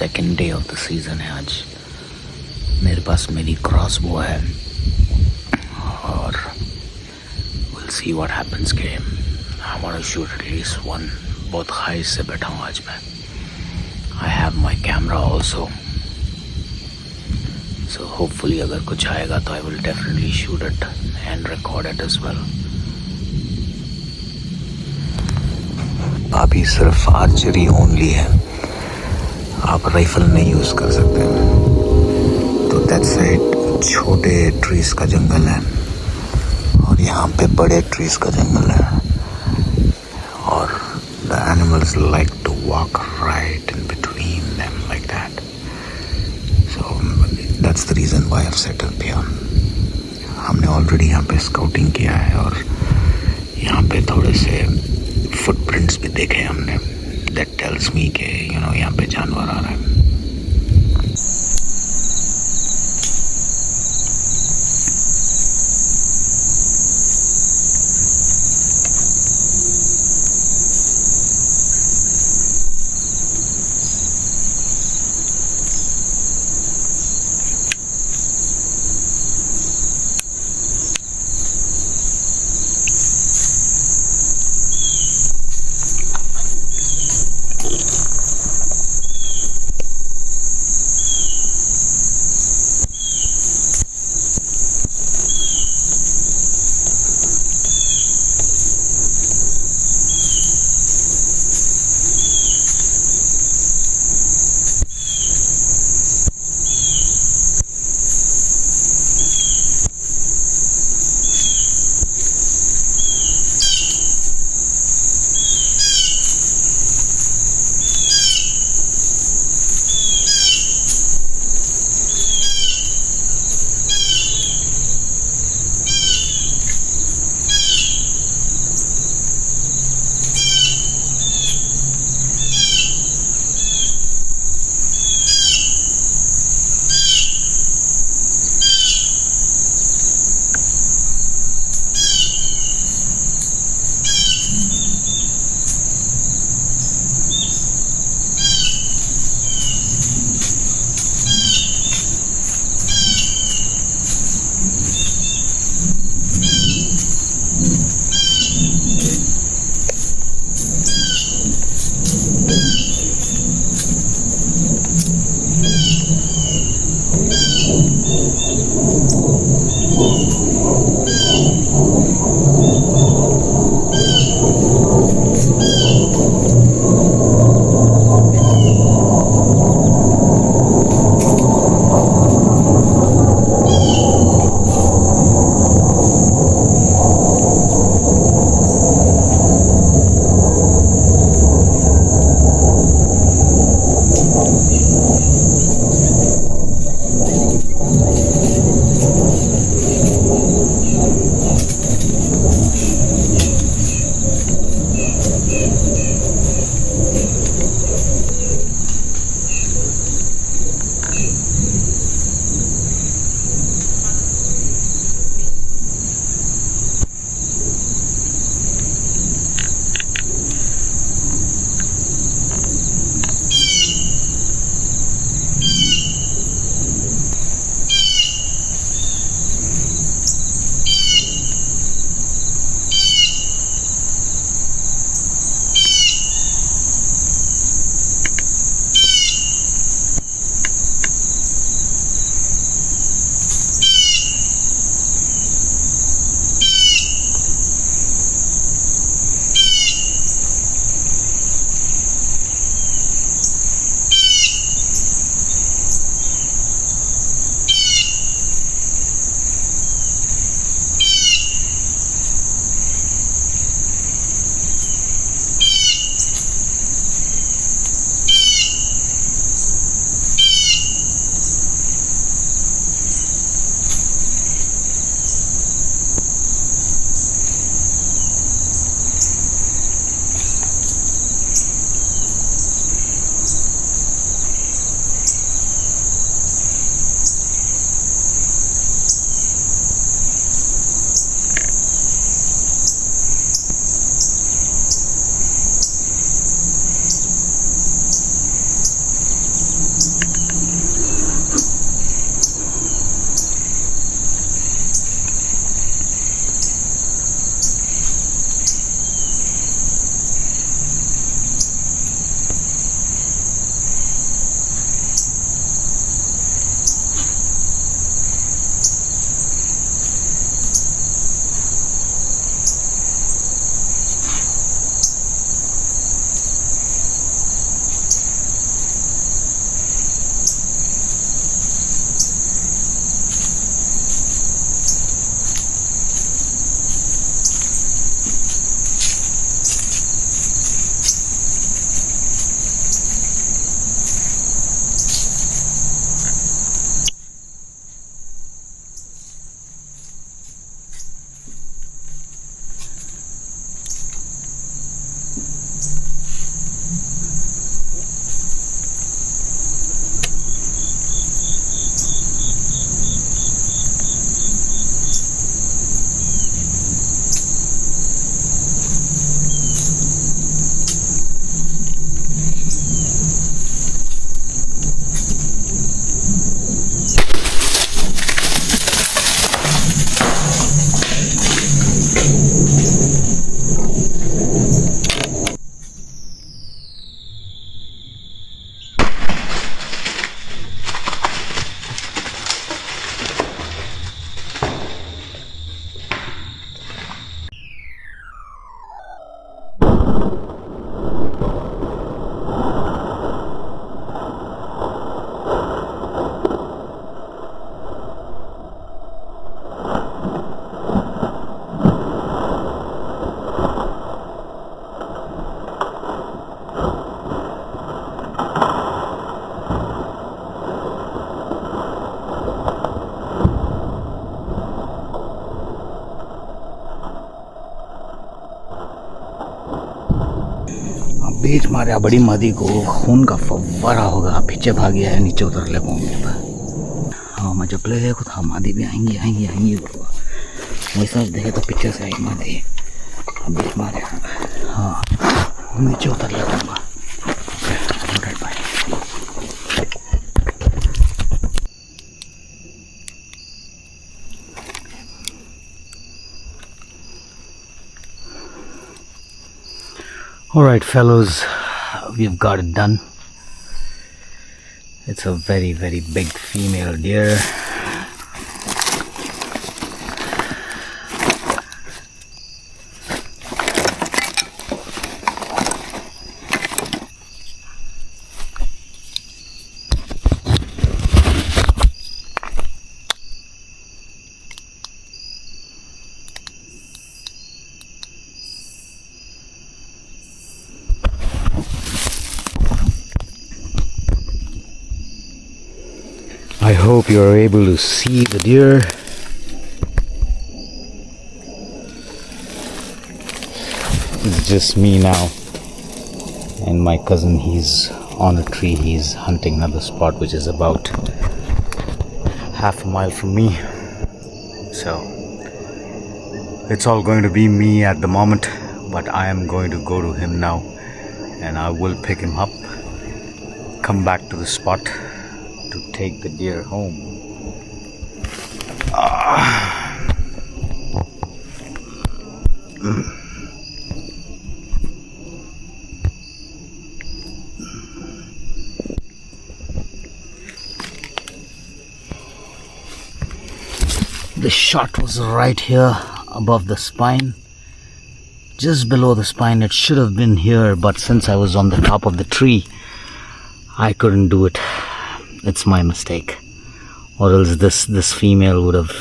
Second day of the season है आज। मेरे पास मेरी क्रॉसबो है और विल सी व्हाट हैपेंस के I want to shoot at least one. बहुत हाई से बैठा हूँ आज मैं। I have my camera also, so hopefully अगर कुछ आएगा तो I will definitely shoot it and record it as well. अभी सिर्फ आर्चरी ओनली है, आप राइफल नहीं यूज़ कर सकते। तो दैट साइड छोटे ट्रीज का जंगल है और यहाँ पे बड़े ट्रीज का जंगल है और the animals like to walk right in between them like that. So that's the reason why I have settled here. हमने ऑलरेडी यहाँ पे स्काउटिंग किया है और यहाँ पे थोड़े से फुटप्रिंट्स भी देखे हमने। दैट टेल्स मी के यहाँ पे जानवर आ रहा है। बीच मारा बड़ी मादी को खून का फव्वारा होगा, पीछे भाग गया है, नीचे उतर ले पाऊंगे। हाँ मैं जब ले खुद हाँ मादी भी आएंगी आएंगी आएंगी बरुआ वैसा देखे तो पीछे से आई मादी बीच मारे। हाँ नीचे उतर ले पाऊंगा। Alright fellows, we've got it done. It's a very very big female deer. I hope you are able to see the deer. It's just me now and my cousin. He's on a tree. He's hunting another spot which is about half a mile from me. So it's all going to be me at the moment, but I am going to go to him now and I will pick him up, come back to the spot to take the deer home. The shot was right here above the spine, just below the spine. It should have been here, but since I was on the top of the tree, I couldn't do it. It's my mistake, or else this female would have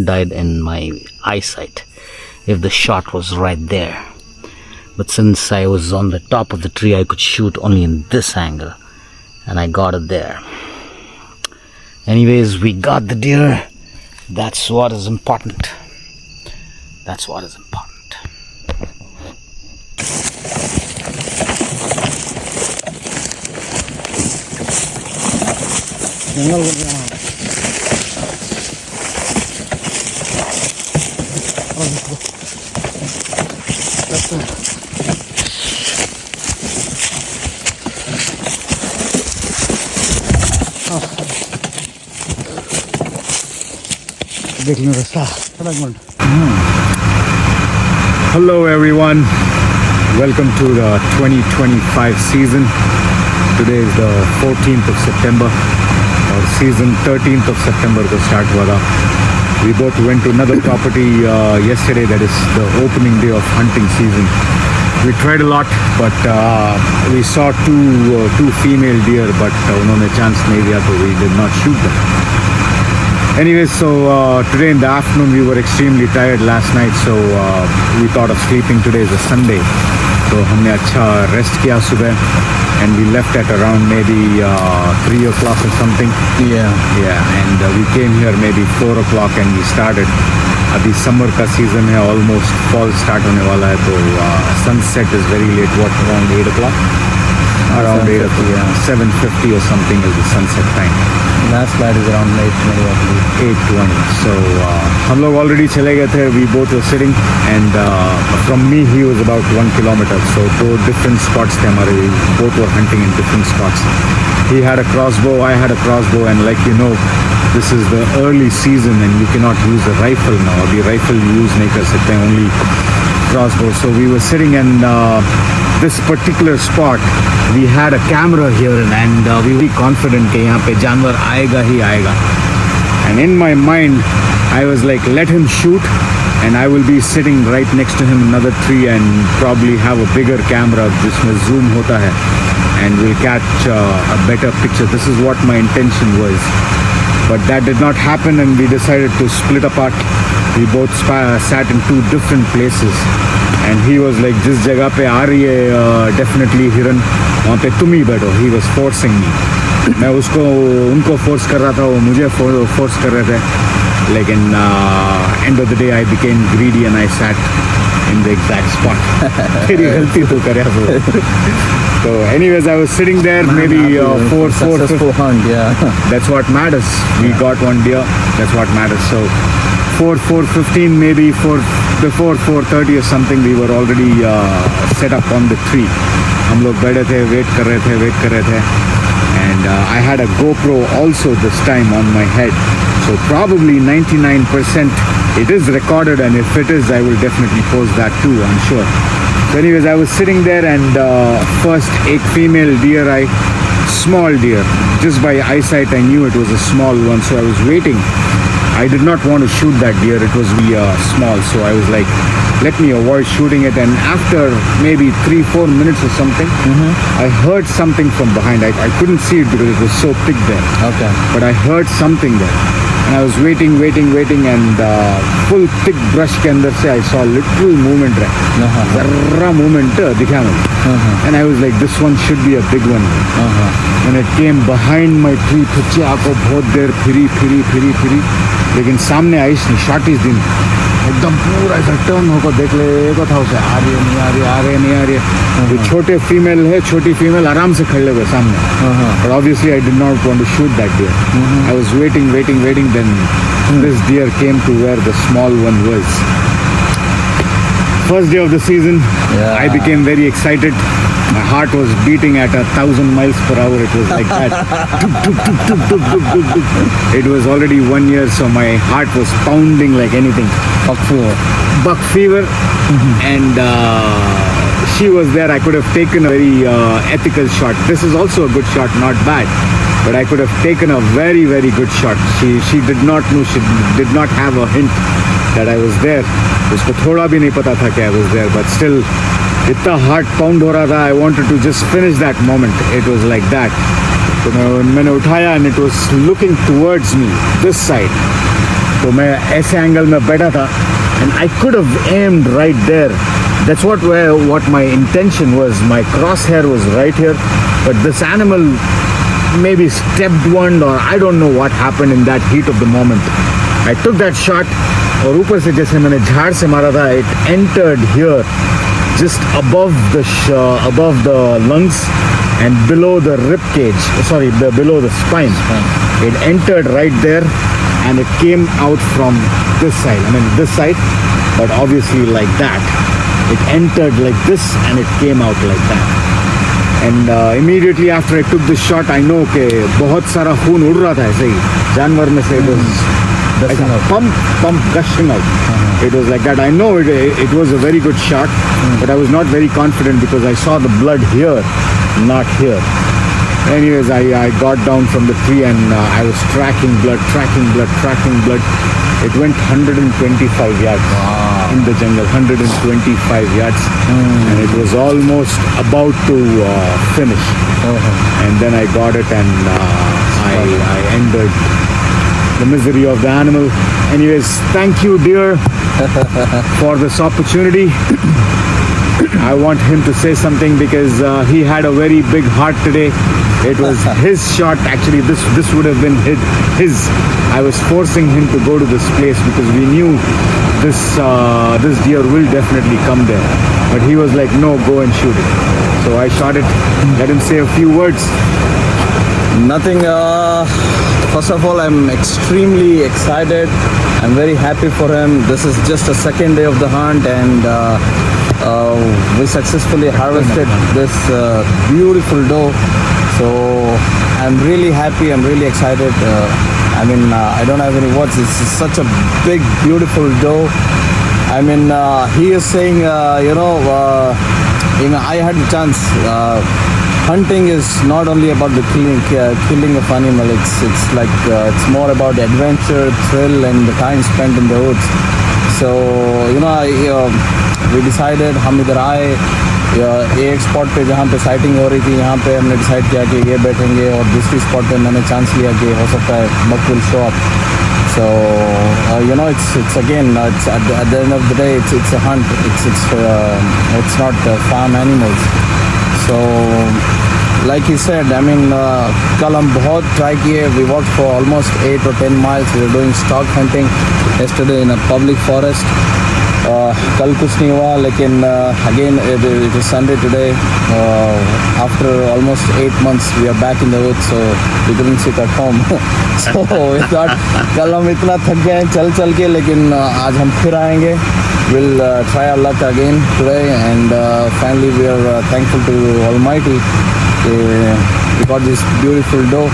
died in my eyesight if the shot was right there. But since I was on the top of the tree, I could shoot only in this angle, and I got it there. Anyways, we got the deer. That's what is important. That's what is important. Hello everyone, welcome to the 2025 season. Today is the 14th of September, or season 13th of September ko start hua tha. We both went to another property yesterday, that is the opening day of hunting season. We tried a lot, but we saw two female deer, but unhone chance nahi diya, so we did not shoot them. Anyways, so today in the afternoon we were extremely tired last night, so we thought of sleeping. Today is a Sunday, so हमने अच्छा rest किया सुबह, and we left at around maybe 3 o'clock or something. Yeah, and we came here maybe 4 o'clock and we started. अभी summer का season है, almost fall start होने वाला है, तो sunset is very late. What, around 8 o'clock? Around 8 o'clock, yeah. 7:50 or something is the sunset time. Last flight is around 8:20, I believe. 8:20. So हम लोग already चले गए थे. We both were sitting, and from me he was about 1 kilometer. So two different spots थे हमारे. We both were hunting in different spots. He had a crossbow, I had a crossbow, and like you know, this is the early season and you cannot use a rifle now. अभी rifle use नहीं कर सकते, only crossbow. So we were sitting, and this particular spot, we had a camera here, and we were confident कि यहाँ पे जानवर आएगा ही आएगा. And in my mind, I was like, let him shoot, and I will be sitting right next to him in another tree and probably have a bigger camera जिसमें zoom होता है, and we'll catch a better picture. This is what my intention was. But that did not happen, and we decided to split apart. We both sat in two different places, and he was like, जिस जगह पे आ रही है definitely हिरन, वहाँ पे तुम ही बैठो. He was forcing me. मैं उसको उनको force कर रहा था, वो मुझे force कर रहे थे. लेकिन end of the day I became greedy and I sat in the exact spot. तेरी गलती तो करे तो. So anyways, I was sitting there, maybe 4:50. hunt, yeah. That's what matters. We got one deer. That's what matters. So 4:15, maybe before 4:30 or something, we were already set up on the tree. हम लोग बैठे थे, wait कर रहे थे. And I had a GoPro also this time on my head. So probably 99% it is recorded, and if it is, I will definitely post that too, I'm sure. So anyways, I was sitting there, and first a female deer, small deer, just by eyesight I knew it was a small one, so I was waiting. I did not want to shoot that deer, it was small, so I was like, let me avoid shooting it. And after maybe 3-4 minutes or something, I heard something from behind. I couldn't see it because it was so thick there. Okay. But I heard something there. And I was waiting, and full thick brush के अंदर से I saw little movement रहा. ज़र्रा movement दिखा मुझे. And I was like, this one should be a big one. And it came behind my tree. पीछे आको बहुत देर free. लेकिन सामने आई नहीं, शॉर्ट इज दिन एकदम पूरा ऐसा टर्न होकर देख ले को था उसे, आ रही है नहीं आ रही है. जो छोटे फीमेल है, छोटी फीमेल आराम से खड़े हुए सामने. But obviously I did not want to shoot that deer. I was waiting. Then this deer came to where the small one was. First day of the season, I became very excited. My heart was beating at 1,000 miles per hour. It was like that. It was already 1 year, so my heart was pounding like anything. Buck fever. And she was there. I could have taken a very ethical shot. This is also a good shot, not bad. But I could have taken a very, very good shot. She did not know. She did not have a hint that I was there. उसको थोड़ा भी नहीं पता था कि I was there. But still, इतना heart pound हो रहा था. I wanted to just finish that moment. It was like that. तो मैंने उठाया and it was looking towards me, this side. तो मैं ऐसे एंगल में बैठा था and I could have aimed right there. That's what my intention was. My crosshair was right here, but this animal maybe stepped one, or I don't know what happened in that heat of the moment. I took that shot, और ऊपर से जैसे मैंने झाड़ से मारा था, it entered here, just above the lungs and below the rib cage. Sorry, below the spine. It entered right there, and it came out from this side. I mean this side, but obviously like that. It entered like this, and it came out like that. And immediately after I took this shot, I know कि बहुत सारा खून उड़ रहा था ऐसे ही जानवर में से. It was pump gushing out. It was like that. I know it was a very good shot, but I was not very confident because I saw the blood here, not here. Anyways, I got down from the tree and I was tracking blood. It went 125 yards in the jungle, 125 yards, and it was almost about to finish. And then I got it, and I ended the misery of the animal. Anyways, thank you, dear, for this opportunity. I want him to say something because he had a very big heart today. It was his shot. Actually, this would have been his. I was forcing him to go to this place because we knew this deer will definitely come there. But he was like, no, go and shoot it. So I shot it. Let him say a few words. Nothing. First of all, I'm extremely excited. I'm very happy for him. This is just the second day of the hunt, and we successfully harvested this beautiful doe. So I'm really happy. I'm really excited. I don't have any words. It's such a big, beautiful doe. He is saying, I had the chance. Hunting is not only about the killing of animal. It's like it's more about the adventure, thrill, and the time spent in the woods. So we decided, हम इधर आए एक spot पे जहाँ पे sighting हो रही थी, यहाँ पे हमने डिसाइड किया कि ये बैठेंगे, और दूसरी स्पॉट पे मैंने चांस लिया कि हो सकता है buck will show up. So it's again it's at the end of the day it's a hunt. It's not farm animals. So like he said, कल हम बहुत ट्राई किए. We walked for almost 8 or 10 miles. We were doing stock hunting yesterday in a public forest. कल कुछ नहीं हुआ लेकिन again it is Sunday today after almost 8 months we are back in the woods so we didn't sit at home so we thought कल हम इतना थक गए चल चल के लेकिन आज हम फिर आएंगे we'll try our luck again today and finally we are thankful to Almighty we got this beautiful doe.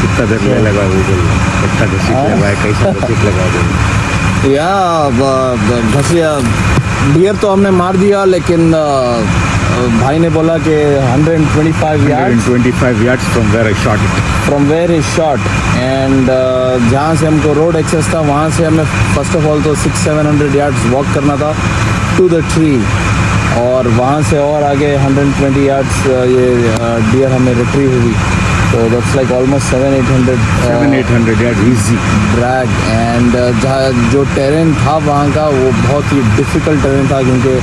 कितना देर में लगा गूगल कितना घसीट लगा कैसे घसीट लगा गूगल या घसिया डियर तो हमने मार दिया लेकिन भाई ने बोला कि 125 yards 125 yards from where I shot it. From where is shot and जहाँ से हमको रोड एक्सेस था वहाँ से हमें फर्स्ट ऑफ ऑल तो 600-700 yards वॉक करना था टू द ट्री और वहाँ से और आगे 120 yards ये डियर हमें रिट्रीव हुई तो that's like almost 700-800 yards easy. Drag and जहाँ जो टेरेन था वहाँ का वो बहुत ही डिफ़िकल्ट टेरेन था क्योंकि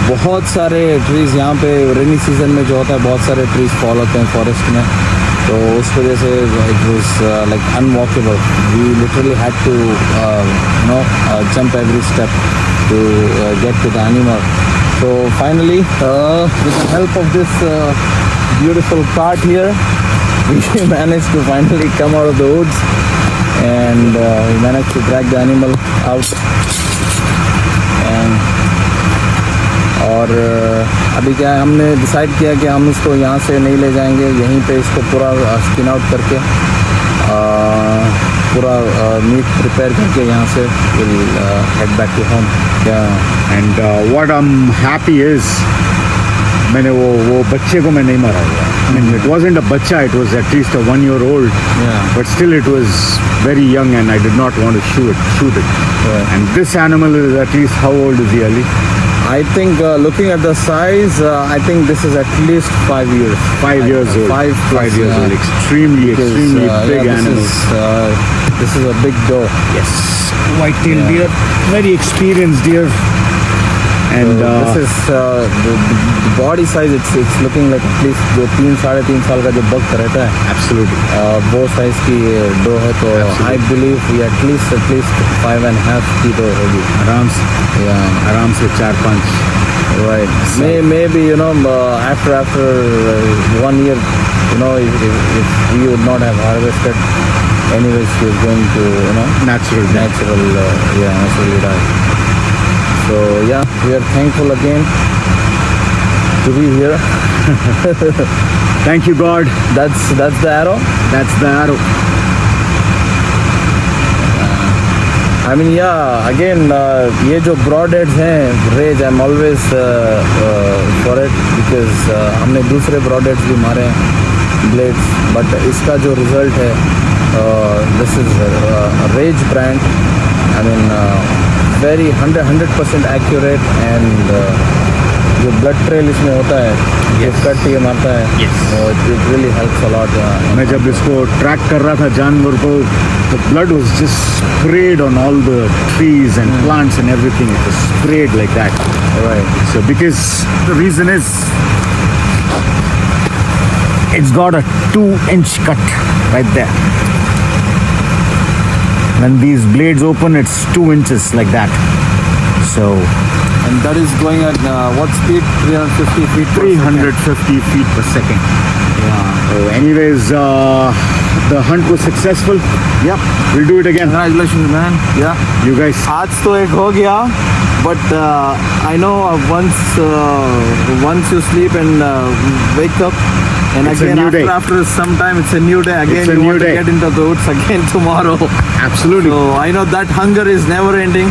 बहुत सारे ट्रीज़ यहाँ पे रेनी सीजन में जो होता है बहुत सारे ट्रीज़ फॉल होते हैं फॉरेस्ट में तो उस वजह से it was like unwalkable we literally had to jump every step to get to the animal so finally with the help of this beautiful cart here we managed to finally come out of the woods and we managed to drag the animal out and और अभी क्या है हमने decide किया कि हम इसको यहाँ से नहीं ले जाएंगे यहीं पे इसको पूरा स्किन आउट करके पूरा मीट प्रिपेयर करके यहाँ से will head back to home क्या And what I'm happy is मैंने वो बच्चे को मैं नहीं मारा हुआ I mean it wasn't a बच्चा it was at least a 1-year-old Yeah. but still it was very young and I did not want to shoot it Yeah. and this animal is at least how old is he Ali? I think looking at the size I think this is at least 5 years 5 years old 5 years old extremely big animal this is a big doe yes white-tailed Yeah. deer very experienced deer and this is the body size it's looking like at least जो 3-3.5 साल का जो बक रहता है absolutely वो size की dough है तो Absolutely. आई बिलीव ये at least 5.5 की डो होगी आराम से 4-5 right maybe after 1 year if we would not have harvested anyways she is going to naturally die so yeah we are thankful again to be here thank you God that's the arrow that's the arrow I mean yeah again ये जो broad heads हैं rage I'm always for it because हमने दूसरे broad heads भी मारे हैं blades but इसका जो result है this is rage brand I mean very 100% accurate and जो blood trail इसमें होता है ये कट ये मारता है it really helps a lot मैं जब इसको ट्रैक कर रहा था जानवर को the blood was just sprayed on all the trees and plants and everything it was sprayed like that right so because the reason is it's got a 2-inch cut right there when these blades open it's 2 inches like that so and that is going at what speed 350 feet per second. 350 feet per second so anyways the hunt was successful Yep. we'll do it again Congratulations man yeah you guys आज तो एक हो गया but I know once you sleep and wake up and It's a again new day. after some time it's a new day again It's a you new want day. to get into the woods again tomorrow absolutely so I know that hunger is never ending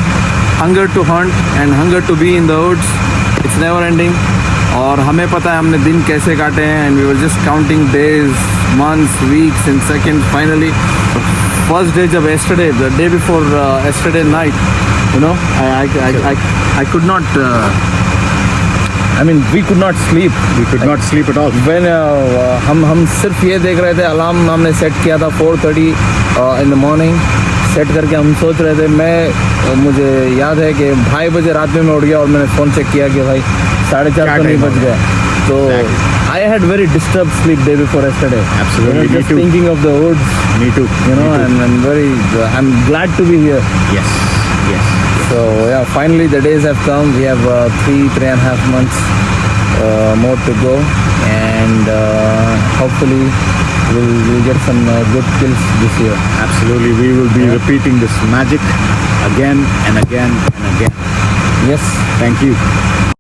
hunger to hunt and hunger to be in the woods it's never ending और हमें पता है हमने दिन कैसे काटे हैं and we were just counting days months weeks and seconds finally first day जब yesterday the day before yesterday night I could not I mean we could not sleep we could not sleep at all when हम सिर्फ ये देख रहे थे alarm हमने set किया था 4:30 in the morning सेट करके हम सोच रहे थे मुझे याद है कि 2:30 बजे रात में मैं उठ गया और मैंने फ़ोन चेक किया कि भाई 4:30 तो नहीं बज गए तो I had very disturbed sleep day before yesterday Absolutely, me just too. thinking of the woods me too I'm glad to be here yes So yeah, finally the days have come. We have 3.5 months more to go, and hopefully we'll get some good kills this year. Absolutely, we will be repeating this magic again and again and again. Yes. Thank you.